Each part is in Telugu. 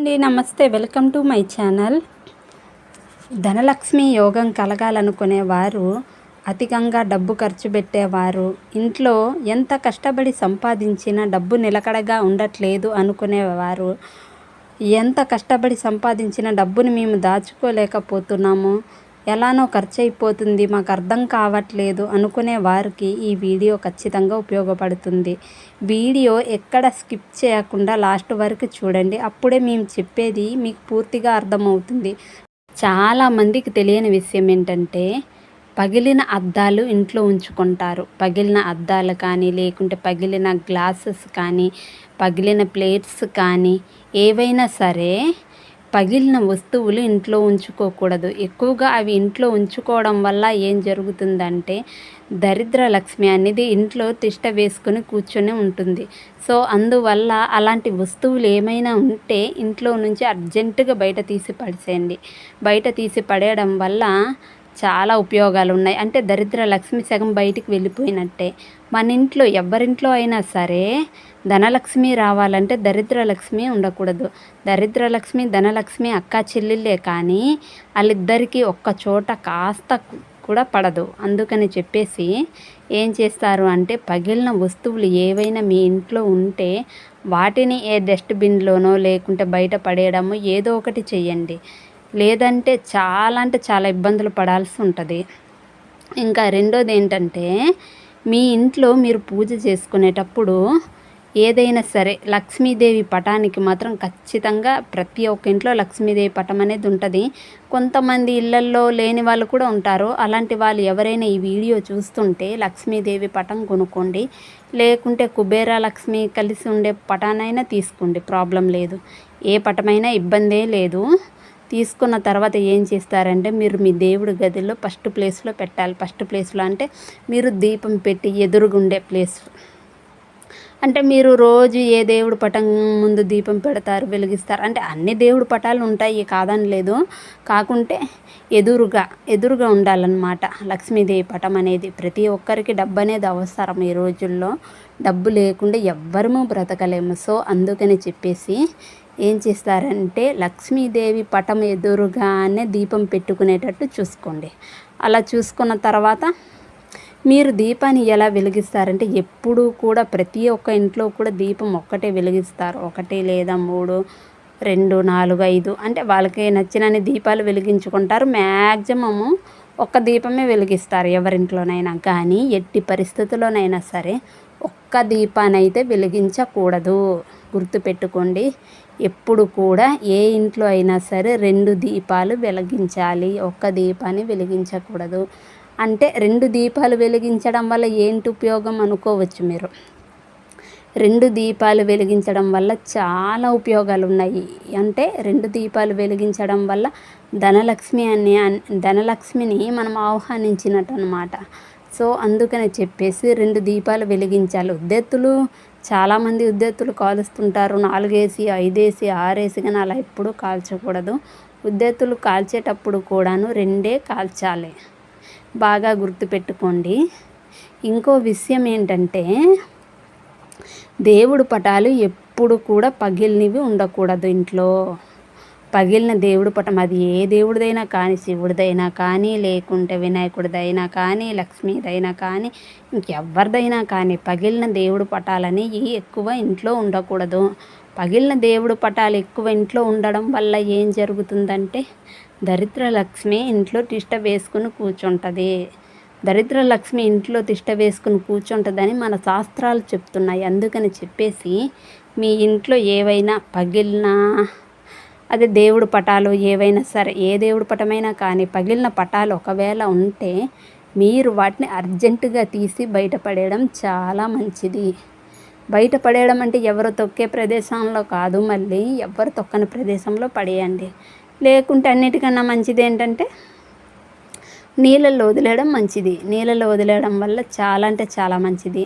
అండి, నమస్తే. Welcome to my channel. Dhanalakshmi యోగం కలగాలనుకునేవారు, అధికంగా డబ్బు ఖర్చు పెట్టేవారు, ఇంట్లో ఎంత కష్టపడి సంపాదించినా డబ్బు నిలకడగా ఉండట్లేదు అనుకునేవారు, ఎంత కష్టపడి సంపాదించిన డబ్బుని మేము దాచుకోలేకపోతున్నాము, ఎలానో ఖర్చు అయిపోతుంది, మాకు అర్థం కావట్లేదు అనుకునే వారికి ఈ వీడియో ఖచ్చితంగా ఉపయోగపడుతుంది. వీడియో ఎక్కడ స్కిప్ చేయకుండా లాస్ట్ వరకు చూడండి. అప్పుడే మేము చెప్పేది మీకు పూర్తిగా అర్థమవుతుంది. చాలామందికి తెలియని విషయం ఏంటంటే, పగిలిన అద్దాలు ఇంట్లో ఉంచుకుంటారు. పగిలిన అద్దాలు కానీ, లేకుంటే పగిలిన గ్లాసెస్ కానీ, పగిలిన ప్లేట్స్ కానీ, ఏవైనా సరే పగిలిన వస్తువులు ఇంట్లో ఉంచుకోకూడదు. ఎక్కువగా అవి ఇంట్లో ఉంచుకోవడం వల్ల ఏం జరుగుతుందంటే, దరిద్ర లక్ష్మి అనేది ఇంట్లో తిష్ట వేసుకొని కూర్చొని ఉంటుంది. సో అందువల్ల అలాంటి వస్తువులు ఏమైనా ఉంటే ఇంట్లో నుంచి అర్జెంటుగా బయట తీసి పడేసేయండి. బయట తీసి పడేయడం వల్ల చాలా ఉపయోగాలు ఉన్నాయి. అంటే దరిద్ర లక్ష్మి సగం బయటికి వెళ్ళిపోయినట్టే. మన ఇంట్లో ఎవరింట్లో అయినా సరే ధనలక్ష్మి రావాలంటే దరిద్ర లక్ష్మి ఉండకూడదు. దరిద్ర లక్ష్మి, ధనలక్ష్మి అక్క చెల్లెళ్ళే, కానీ వాళ్ళిద్దరికీ ఒక్క చోట కాస్త కూడా పడదు. అందుకని చెప్పేసి ఏం చేస్తారు అంటే, పగిలిన వస్తువులు ఏవైనా మీ ఇంట్లో ఉంటే వాటిని ఏ డస్ట్బిన్లోనో లేకుంటే బయట పడేయడమో ఏదో ఒకటి చెయ్యండి. లేదంటే చాలా ఇబ్బందులు పడాల్సి ఉంటుంది. ఇంకా రెండోది ఏంటంటే, మీ ఇంట్లో మీరు పూజ చేసుకునేటప్పుడు ఏదైనా సరే లక్ష్మీదేవి పటానికి మాత్రం ఖచ్చితంగా ప్రతి ఒక్క ఇంట్లో లక్ష్మీదేవి పటం అనేది ఉంటుంది. కొంతమంది ఇళ్లల్లో లేని వాళ్ళు కూడా ఉంటారు. అలాంటి వాళ్ళు ఎవరైనా ఈ వీడియో చూస్తుంటే లక్ష్మీదేవి పటం కొనుక్కోండి. లేకుంటే కుబేర లక్ష్మి కలిసి ఉండే పటానైనా తీసుకోండి, ప్రాబ్లం లేదు. ఏ పటమైనా ఇబ్బందే లేదు. తీసుకున్న తర్వాత ఏం చేస్తారంటే, మీరు మీ దేవుడి గదిలో ఫస్ట్ ప్లేస్లో పెట్టాలి. ఫస్ట్ ప్లేస్లో అంటే మీరు దీపం పెట్టి ఎదురుగుండే ప్లేస్. అంటే మీరు రోజు ఏ దేవుడి పటం ముందు దీపం పెడతారు, వెలిగిస్తారు అంటే అన్ని దేవుడి పటాలు ఉంటాయి, కాదని లేదు. కాకుంటే ఎదురుగా ఉండాలన్నమాట లక్ష్మీదేవి పటం అనేది. ప్రతి ఒక్కరికి డబ్బు అనేది అవసరం ఈ రోజుల్లో. డబ్బు లేకుండా ఎవ్వరము బ్రతకలేము. సో అందుకని చెప్పేసి ఏం చేస్తారంటే, లక్ష్మీదేవి పటం ఎదురుగానే దీపం పెట్టుకునేటట్టు చూసుకోండి. అలా చూసుకున్న తర్వాత మీరు దీపాన్ని ఎలా వెలిగిస్తారంటే, ఎప్పుడూ కూడా ప్రతి ఒక్క ఇంట్లో కూడా దీపం ఒక్కటే వెలిగిస్తారు. 1 లేదా 3, 2, 4, 5 అంటే వాళ్ళకి నచ్చినన్ని దీపాలు వెలిగించుకుంటారు. మ్యాక్సిమము ఒక్క దీపమే వెలిగిస్తారు ఎవరింట్లోనైనా. కానీ ఎట్టి పరిస్థితుల్లోనైనా సరే ఒక్క దీపానైతే వెలిగించకూడదు. గుర్తుపెట్టుకోండి. ఎప్పుడు కూడా ఏ ఇంట్లో అయినా సరే 2 దీపాలు వెలిగించాలి, ఒక్క దీపాన్ని వెలిగించకూడదు. అంటే 2 దీపాలు వెలిగించడం వల్ల ఏంటి ఉపయోగం అనుకోవచ్చు మీరు. 2 దీపాలు వెలిగించడం వల్ల చాలా ఉపయోగాలు ఉన్నాయి. అంటే 2 దీపాలు వెలిగించడం వల్ల ధనలక్ష్మిని మనం ఆహ్వానించినట్టు అనమాట. సో అందుకని చెప్పేసి 2 దీపాలు వెలిగించాలి. చాలామంది ఉద్దెత్తులు కాలుస్తుంటారు. 4 వేసి, 5 వేసి, 6 వేసి, కానీ అలా ఎప్పుడూ కాల్చకూడదు. ఉద్దెత్తులు కాల్చేటప్పుడు కూడాను 2 కాల్చాలి. బాగా గుర్తుపెట్టుకోండి. ఇంకో విషయం ఏంటంటే, దేవుడు పటాలు ఎప్పుడు కూడా పగిలినవి ఉండకూడదు ఇంట్లో. పగిలిన దేవుడు పటం, అది ఏ దేవుడిదైనా కానీ, శివుడిదైనా కానీ, లేకుంటే వినాయకుడిదైనా కానీ, లక్ష్మీదైనా కానీ, ఇంకెవరిదైనా కానీ, పగిలిన దేవుడు పటాలని ఎక్కువ ఇంట్లో ఉండకూడదు. పగిలిన దేవుడు పటాలు ఎక్కువ ఇంట్లో ఉండడం వల్ల ఏం జరుగుతుందంటే, దరిద్ర లక్ష్మి ఇంట్లో తిష్ట వేసుకుని కూర్చుంటుంది. దరిద్ర లక్ష్మి ఇంట్లో తిష్ట వేసుకుని కూర్చుంటుందని మన శాస్త్రాలు చెప్తున్నాయి. అందుకని చెప్పేసి మీ ఇంట్లో ఏవైనా పగిలిన అదే దేవుడు పటాలు ఏవైనా సరే, ఏ దేవుడు పటమైనా కానీ పగిలిన పటాలు ఒకవేళ ఉంటే మీరు వాటిని అర్జెంటుగా తీసి బయటపడేయడం చాలా మంచిది. బయటపడేయడం అంటే ఎవరు తొక్కే ప్రదేశంలో కాదు, మళ్ళీ ఎవరు తొక్కని ప్రదేశంలో పడేయండి. లేకుంటే అన్నిటికన్నా మంచిది ఏంటంటే నీళ్ళల్లో వదిలేయడం మంచిది. నీళ్ళల్లో వదిలేయడం వల్ల చాలా మంచిది.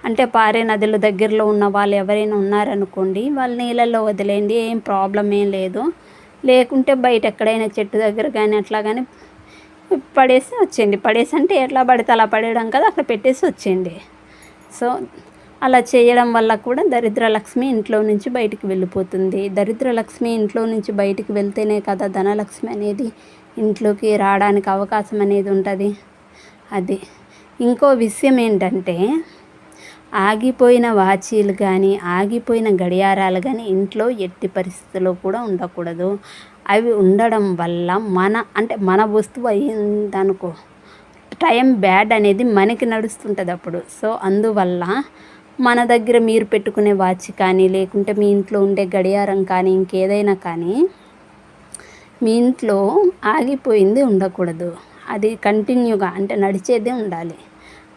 అంటే పారే నదుల దగ్గరలో ఉన్న వాళ్ళు ఎవరైనా ఉన్నారనుకోండి, వాళ్ళు నీళ్ళల్లో వదిలేయండి, ఏం ప్రాబ్లం ఏం లేదు. లేకుంటే బయట ఎక్కడైనా చెట్టు దగ్గర కానీ అట్లా కానీ పడేసి వచ్చేయండి. పడేసి అంటే ఎట్లా పడితే అలా పడేయడం కదా, అక్కడ పెట్టేసి వచ్చేయండి. సో అలా చేయడం వల్ల కూడా దరిద్ర లక్ష్మి ఇంట్లో నుంచి బయటికి వెళ్ళిపోతుంది. దరిద్ర లక్ష్మి ఇంట్లో నుంచి బయటికి వెళ్తేనే కదా ధనలక్ష్మి అనేది ఇంట్లోకి రావడానికి అవకాశం అనేది ఉంటుంది. అది ఇంకో విషయం ఏంటంటే, ఆగిపోయిన వాచీలు కానీ ఆగిపోయిన గడియారాలు కానీ ఇంట్లో ఎట్టి పరిస్థితుల్లో కూడా ఉండకూడదు. అవి ఉండడం వల్ల మన వస్తువు అయిందనుకో, టైం బ్యాడ్ అనేది మనకి నడుస్తుంటుంది అప్పుడు. సో అందువల్ల మన దగ్గర మీరు పెట్టుకునే వాచ్ కానీ లేకుంటే మీ ఇంట్లో ఉండే గడియారం కానీ ఇంకేదైనా కానీ మీ ఇంట్లో ఆగిపోయింది ఉండకూడదు. అది కంటిన్యూగా అంటే నడిచేదే ఉండాలి.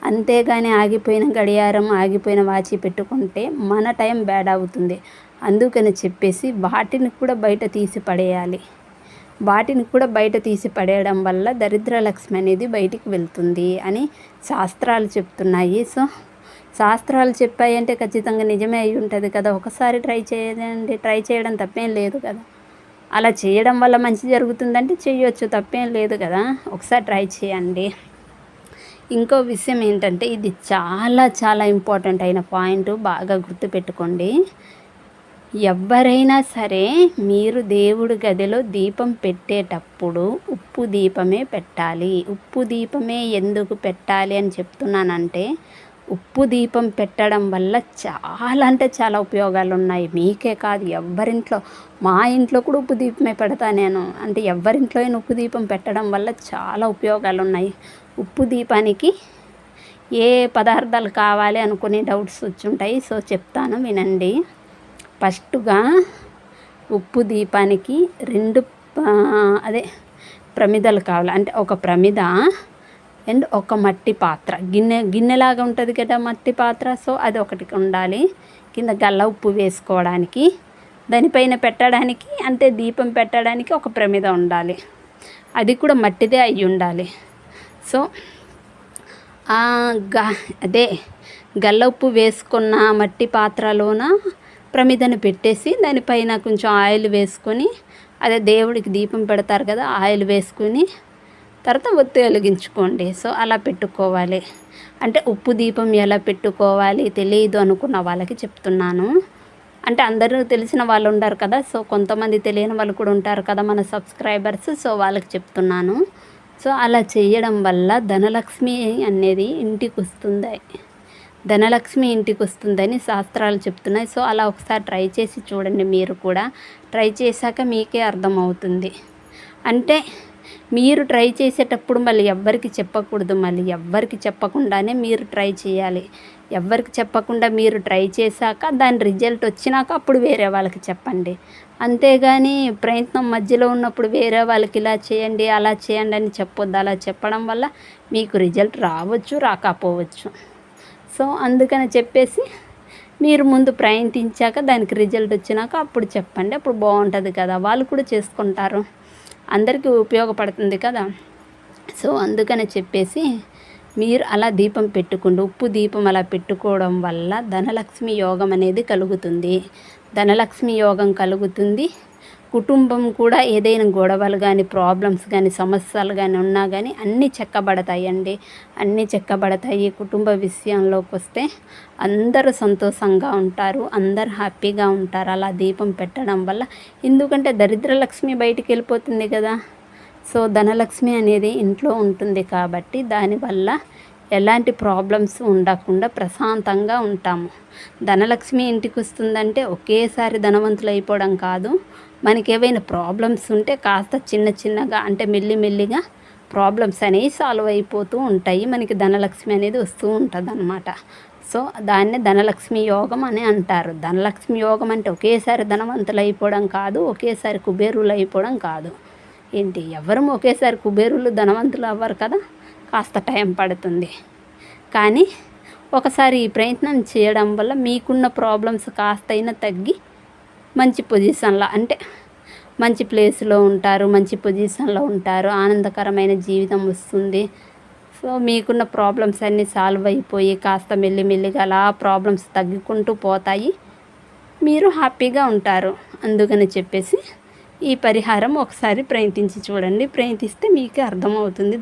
అంతేగాని ఆగిపోయిన గడియారం ఆగిపోయిన వాచి పెట్టుకుంటే మన టైం బ్యాడ్ అవుతుంది. అందుకని చెప్పేసి వాటిని కూడా బయట తీసి పడేయాలి. వాటిని కూడా బయట తీసి పడేయడం వల్ల దరిద్ర లక్ష్మి అనేది బయటికి వెళ్తుంది అని శాస్త్రాలు చెప్తున్నాయి. సో శాస్త్రాలు చెప్పాయి అంటే ఖచ్చితంగా నిజమే అయి ఉంటుంది కదా. ఒకసారి ట్రై చేయండి, ట్రై చేయడం తప్పేం లేదు కదా. అలా చేయడం వల్ల మంచి జరుగుతుందంటే చేయొచ్చు, తప్పేం లేదు కదా. ఒకసారి ట్రై చేయండి. ఇంకో విషయం ఏంటంటే, ఇది చాలా చాలా ఇంపార్టెంట్ అయిన పాయింట్, బాగా గుర్తుపెట్టుకోండి. ఎవరైనా సరే మీరు దేవుడి గదిలో దీపం పెట్టేటప్పుడు ఉప్పు దీపమే పెట్టాలి. ఉప్పు దీపమే ఎందుకు పెట్టాలి అని చెప్తున్నానంటే, ఉప్పు దీపం పెట్టడం వల్ల చాలా అంటే చాలా ఉపయోగాలు ఉన్నాయి. మీకే కాదు, ఎవరింట్లో, మా ఇంట్లో కూడా ఉప్పు దీపమే పెడతా నేను. అంటే ఎవరింట్లో అయినా ఉప్పు దీపం పెట్టడం వల్ల చాలా ఉపయోగాలు ఉన్నాయి. ఉప్పు దీపానికి ఏ పదార్థాలు కావాలి అనుకునే డౌట్స్ వచ్చుంటాయి. సో చెప్తాను వినండి. ఫస్టుగా ఉప్పు దీపానికి 2 ప్రమిదలు కావాలి. అంటే ఒక ప్రమిద అండ్ ఒక మట్టి పాత్ర, గిన్నెలాగా ఉంటుంది కదా మట్టి పాత్ర. సో అది ఒకటి ఉండాలి. కింద గల్ల ఉప్పు వేసుకోవడానికి, దానిపైన పెట్టడానికి అంటే దీపం పెట్టడానికి ఒక ప్రమిద ఉండాలి. అది కూడా మట్టిదే అయి ఉండాలి. సో గల్ల ఉప్పు వేసుకున్న మట్టి పాత్రలోన ప్రమిదను పెట్టేసి దానిపైన కొంచెం ఆయిల్ వేసుకొని, అదే దేవుడికి దీపం పెడతారు కదా, ఆయిల్ వేసుకొని తర్వాత ఒత్తి వెలిగించుకోండి. సో అలా పెట్టుకోవాలి. అంటే ఉప్పు దీపం ఎలా పెట్టుకోవాలి తెలియదు అనుకున్న వాళ్ళకి చెప్తున్నాను. అంటే అందరూ తెలిసిన వాళ్ళు ఉంటారు కదా. సో కొంతమంది తెలియని వాళ్ళు కూడా ఉంటారు కదా మన సబ్స్క్రైబర్స్. సో వాళ్ళకి చెప్తున్నాను. సో అలా చేయడం వల్ల ధనలక్ష్మి అనేది ఇంటికి వస్తుంది. ధనలక్ష్మి ఇంటికి వస్తుందని శాస్త్రాలు చెప్తున్నాయి. సో అలా ఒకసారి ట్రై చేసి చూడండి. మీరు కూడా ట్రై చేశాక మీకే అర్థమవుతుంది. అంటే మీరు ట్రై చేసేటప్పుడు మళ్ళీ ఎవ్వరికి చెప్పకూడదు. మళ్ళీ ఎవ్వరికి చెప్పకుండానే మీరు ట్రై చేయాలి. ఎవ్వరికి చెప్పకుండా మీరు ట్రై చేశాక దాని రిజల్ట్ వచ్చినాక అప్పుడు వేరే వాళ్ళకి చెప్పండి. అంతేగాని ప్రయత్నం మధ్యలో ఉన్నప్పుడు వేరే వాళ్ళకి ఇలా చేయండి అలా చేయండి అని చెప్పొద్దు. అలా చెప్పడం వల్ల మీకు రిజల్ట్ రావచ్చు, రాకపోవచ్చు. సో అందుకని చెప్పేసి మీరు ముందు ప్రయత్నించాక దానికి రిజల్ట్ వచ్చినాక అప్పుడు చెప్పండి. అప్పుడు బాగుంటుంది కదా, వాళ్ళు కూడా చేసుకుంటారు, అందరికీ ఉపయోగపడుతుంది కదా. సో అందుకని చెప్పేసి మీరు అలా దీపం పెట్టుకోండి. ఉప్పు దీపం అలా పెట్టుకోవడం వల్ల ధనలక్ష్మి యోగం అనేది కలుగుతుంది. ధనలక్ష్మి యోగం కలుగుతుంది. కుటుంబం కూడా ఏదైనా గొడవలు కానీ ప్రాబ్లమ్స్ కానీ సమస్యలు కానీ ఉన్నా కానీ అన్నీ చెక్కబడతాయండి. అన్నీ చెక్కబడతాయి. కుటుంబ విషయంలోకి వస్తే అందరూ సంతోషంగా ఉంటారు, అందరూ హ్యాపీగా ఉంటారు అలా దీపం పెట్టడం వల్ల. ఎందుకంటే దరిద్ర లక్ష్మి బయటికి వెళ్ళిపోతుంది కదా. సో ధనలక్ష్మి అనేది ఇంట్లో ఉంటుంది కాబట్టి దానివల్ల ఎలాంటి ప్రాబ్లమ్స్ ఉండకుండా ప్రశాంతంగా ఉంటాము. ధనలక్ష్మి ఇంటికి వస్తుందంటే ఒకేసారి ధనవంతులు అయిపోవడం కాదు. మనకి ఏవైనా ప్రాబ్లమ్స్ ఉంటే కాస్త చిన్నగా అంటే మెల్లిమెల్లిగా ప్రాబ్లమ్స్ అనేవి సాల్వ్ అయిపోతూ ఉంటాయి. మనకి ధనలక్ష్మి అనేది వస్తూ ఉంటుంది అన్నమాట. సో దాన్నే ధనలక్ష్మి యోగం అని అంటారు. ధనలక్ష్మి యోగం అంటే ఒకేసారి ధనవంతులు అయిపోవడం కాదు, ఒకేసారి కుబేరులు అయిపోవడం కాదు. ఏంటి, ఎవరు ఒకేసారి కుబేరులు ధనవంతులు అవ్వరు కదా, కాస్త టైం పడుతుంది. కానీ ఒకసారి ఈ ప్రయత్నం చేయడం వల్ల మీకున్న ప్రాబ్లమ్స్ కాస్తైనా తగ్గి మంచి పొజిషన్లో అంటే మంచి ప్లేస్లో ఉంటారు, మంచి పొజిషన్లో ఉంటారు, ఆనందకరమైన జీవితం వస్తుంది. సో మీకున్న ప్రాబ్లమ్స్ అన్నీ సాల్వ్ అయిపోయి కాస్త మెల్లిమెల్లిగా అలా ప్రాబ్లమ్స్ తగ్గుకుంటూ పోతాయి, మీరు హ్యాపీగా ఉంటారు. అందుకని చెప్పేసి ఈ పరిహారం ఒకసారి ప్రయత్నించి చూడండి. ప్రయత్నిస్తే మీకే అర్థమవుతుంది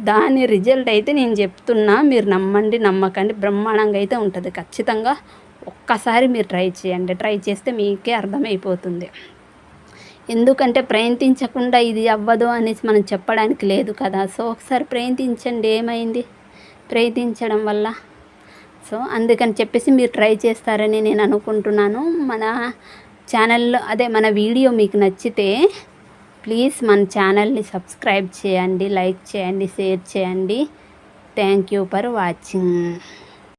దాని రిజల్ట్ అయితే నేను చెప్తున్నా, మీరు నమ్మండి నమ్మకండి, బ్రహ్మాండంగా అయితే ఉంటుంది. ఖచ్చితంగా ఒక్కసారి మీరు ట్రై చేయండి. ట్రై చేస్తే మీకే అర్థమైపోతుంది. ఎందుకంటే ప్రయత్నించకుండా ఇది అవ్వదు అనేసి మనం చెప్పడానికి లేదు కదా. సో ఒకసారి ప్రయత్నించండి, ఏమైంది ప్రయత్నించడం వల్ల. సో అందుకని చెప్పేసి మీరు ట్రై చేస్తారని నేను అనుకుంటున్నాను. మన ఛానల్లో మన వీడియో మీకు నచ్చితే ప్లీజ్ మన ఛానల్ని సబ్స్క్రైబ్ చేయండి, లైక్ చేయండి, షేర్ చేయండి. Thank you for watching.